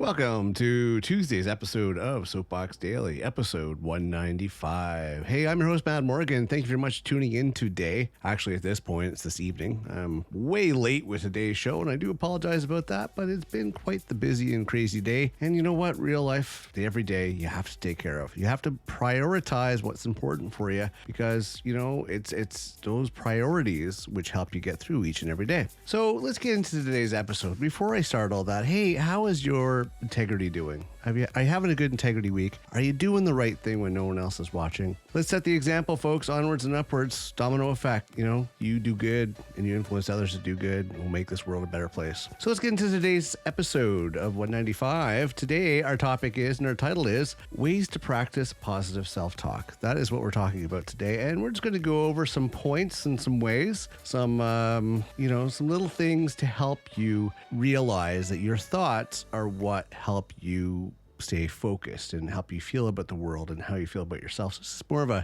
Welcome to Tuesday's episode of SOAPBOX Daily, episode 195. Hey, I'm your host, Matt Morgan. Thank you very much for tuning in today. Actually, at this point, it's this evening. I'm way late with today's show, and I do apologize about that, but it's been quite the busy and crazy day. And you know what? Real life, every day, you have to take care of. You have to prioritize what's important for you because, you know, it's those priorities which help you get through each and every day. So let's get into today's episode. Before I start all that, hey, how is your integrity doing? Are you having a good integrity week? Are you doing the right thing when no one else is watching? Let's set the example, folks. Onwards and upwards, domino effect. You know, you do good and you influence others to do good. We'll make this world a better place. So let's get into today's episode of 195. Today, our topic is, and our title is, Ways to Practice Positive Self-Talk. That is what we're talking about today. And we're just going to go over some points and some ways, some little things to help you realize that your thoughts are what help you stay focused and help you feel about the world and how you feel about yourself. So it's more of a,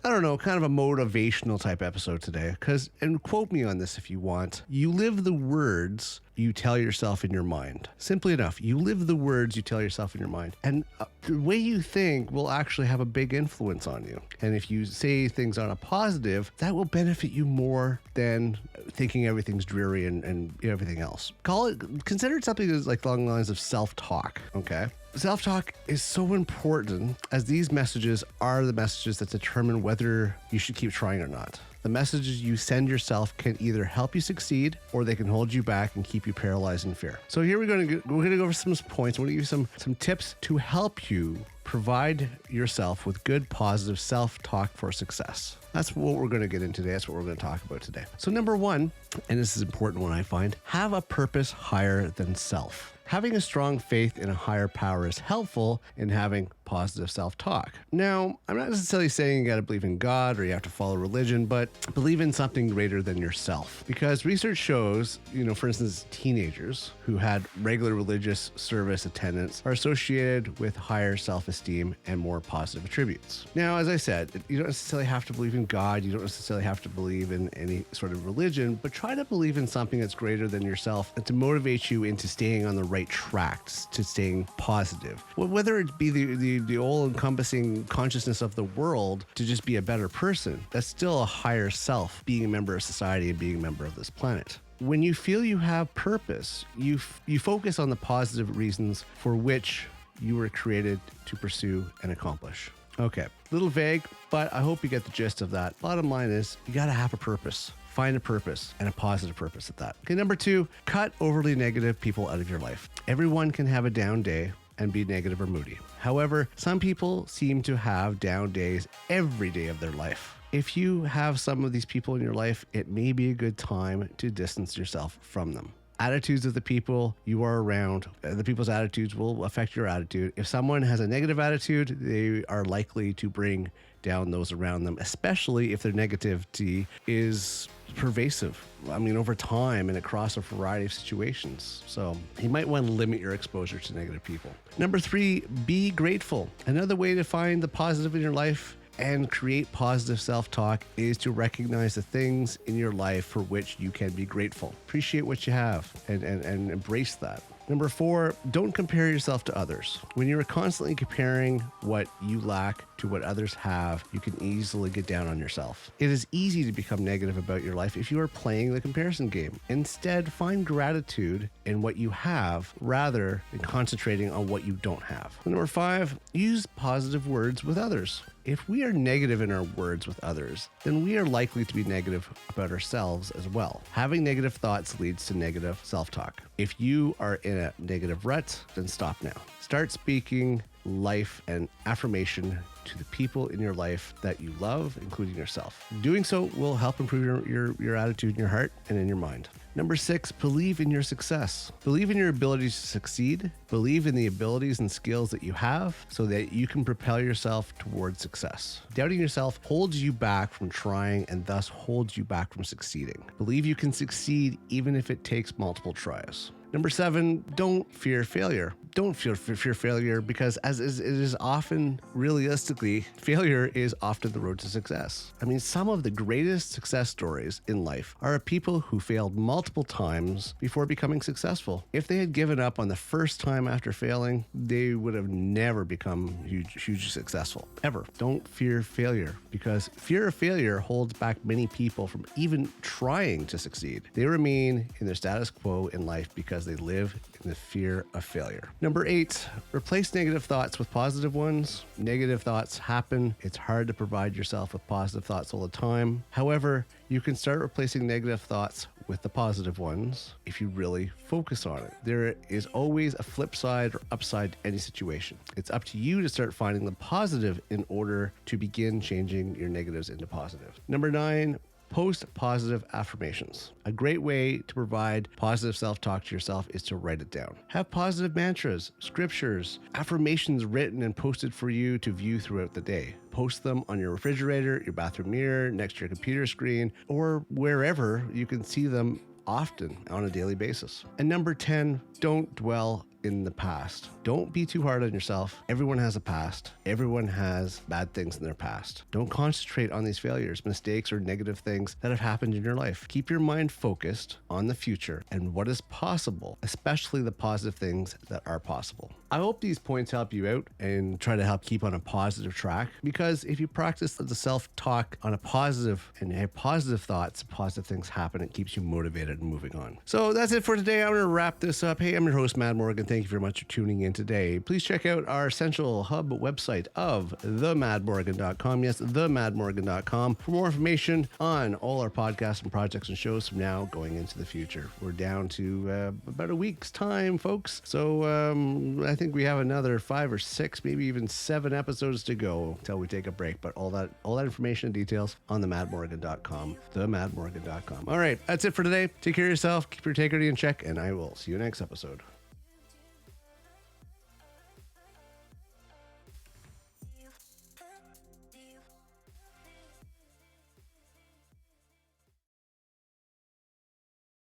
kind of a motivational type episode today. And quote me on this if you want, you live the words you tell yourself in your mind. Simply enough, you live the words you tell yourself in your mind. And the way you think will actually have a big influence on you. And if you say things on a positive, that will benefit you more than thinking everything's dreary and everything else. Consider it something that's like along the lines of self-talk, okay? Self-talk is so important as these messages are the messages that determine whether you should keep trying or not. The messages you send yourself can either help you succeed or they can hold you back and keep you paralyzed in fear. So here we're going to go over some points. I'm going to give you some tips to help you provide yourself with good, positive self-talk for success. That's what we're going to get into today. That's what we're going to talk about today. So number one, and this is an important one I find, have a purpose higher than self. Having a strong faith in a higher power is helpful in having positive self-talk. Now, I'm not necessarily saying you got to believe in God or you have to follow religion, but believe in something greater than yourself. Because research shows, for instance, teenagers who had regular religious service attendance are associated with higher self-esteem and more positive attributes. Now, as I said, you don't necessarily have to believe in God. You don't necessarily have to believe in any sort of religion, but try to believe in something that's greater than yourself and to motivate you into staying on the right tracks, to staying positive. Whether it be the all-encompassing consciousness of the world to just be a better person, that's still a higher self, being a member of society and being a member of this planet. When you feel you have purpose, you focus on the positive reasons for which you were created to pursue and accomplish. Okay, a little vague, but I hope you get the gist of that. Bottom line is, you got to have a purpose. Find a purpose and a positive purpose at that. Okay, number two, cut overly negative people out of your life. Everyone can have a down day and be negative or moody. However, some people seem to have down days every day of their life. If you have some of these people in your life, it may be a good time to distance yourself from them. Attitudes of the people you are around, the people's attitudes will affect your attitude. If someone has a negative attitude, they are likely to bring down those around them, especially if their negativity is pervasive. Over time and across a variety of situations. So you might want to limit your exposure to negative people. Number three, be grateful. Another way to find the positive in your life and create positive self-talk is to recognize the things in your life for which you can be grateful. Appreciate what you have and embrace that. Number four, don't compare yourself to others. When you're constantly comparing what you lack to what others have, you can easily get down on yourself. It is easy to become negative about your life if you are playing the comparison game. Instead, find gratitude in what you have rather than concentrating on what you don't have. Number five, use positive words with others. If we are negative in our words with others, then we are likely to be negative about ourselves as well. Having negative thoughts leads to negative self-talk. If you are in a negative rut, then stop now. Start speaking life and affirmation to the people in your life that you love, including yourself. Doing so will help improve your attitude in your heart and in your mind. Number six, believe in your success. Believe in your abilities to succeed. Believe in the abilities and skills that you have so that you can propel yourself towards success. Doubting yourself holds you back from trying and thus holds you back from succeeding. Believe you can succeed even if it takes multiple tries. Number 7, don't fear failure. Don't fear failure because it is often, realistically, failure is often the road to success. I mean, some of the greatest success stories in life are people who failed multiple times before becoming successful. If they had given up on the first time after failing, they would have never become hugely successful, ever. Don't fear failure because fear of failure holds back many people from even trying to succeed. They remain in their status quo in life because they live in the fear of failure. Number 8, replace negative thoughts with positive ones. Negative thoughts happen. It's hard to provide yourself with positive thoughts all the time. However, you can start replacing negative thoughts with the positive ones if you really focus on it. There is always a flip side or upside to any situation. It's up to you to start finding the positive in order to begin changing your negatives into positive. Number 9, post positive affirmations. A great way to provide positive self-talk to yourself is to write it down. Have positive mantras, scriptures, affirmations written and posted for you to view throughout the day. Post them on your refrigerator, your bathroom mirror, next to your computer screen, or wherever you can see them often on a daily basis. And number 10, don't dwell in the past. Don't be too hard on yourself. Everyone has a past. Everyone has bad things in their past. Don't concentrate on these failures, mistakes, or negative things that have happened in your life. Keep your mind focused on the future and what is possible, especially the positive things that are possible. I hope these points help you out and try to help keep on a positive track, because if you practice the self-talk on a positive and you have positive thoughts, positive things happen. It keeps you motivated and moving on. So that's it for today. I'm going to wrap this up. Hey, I'm your host, Matt Morgan. Thank you very much for tuning in today. Please check out our Essential Hub website of themadmorgan.com. Yes, themadmorgan.com for more information on all our podcasts and projects and shows from now going into the future. We're down to about a week's time, folks. So I think we have another 5 or 6, maybe even 7 episodes to go until we take a break. But all that information and details on themadmorgan.com, themadmorgan.com. All right, that's it for today. Take care of yourself, keep your integrity in check, and I will see you next episode.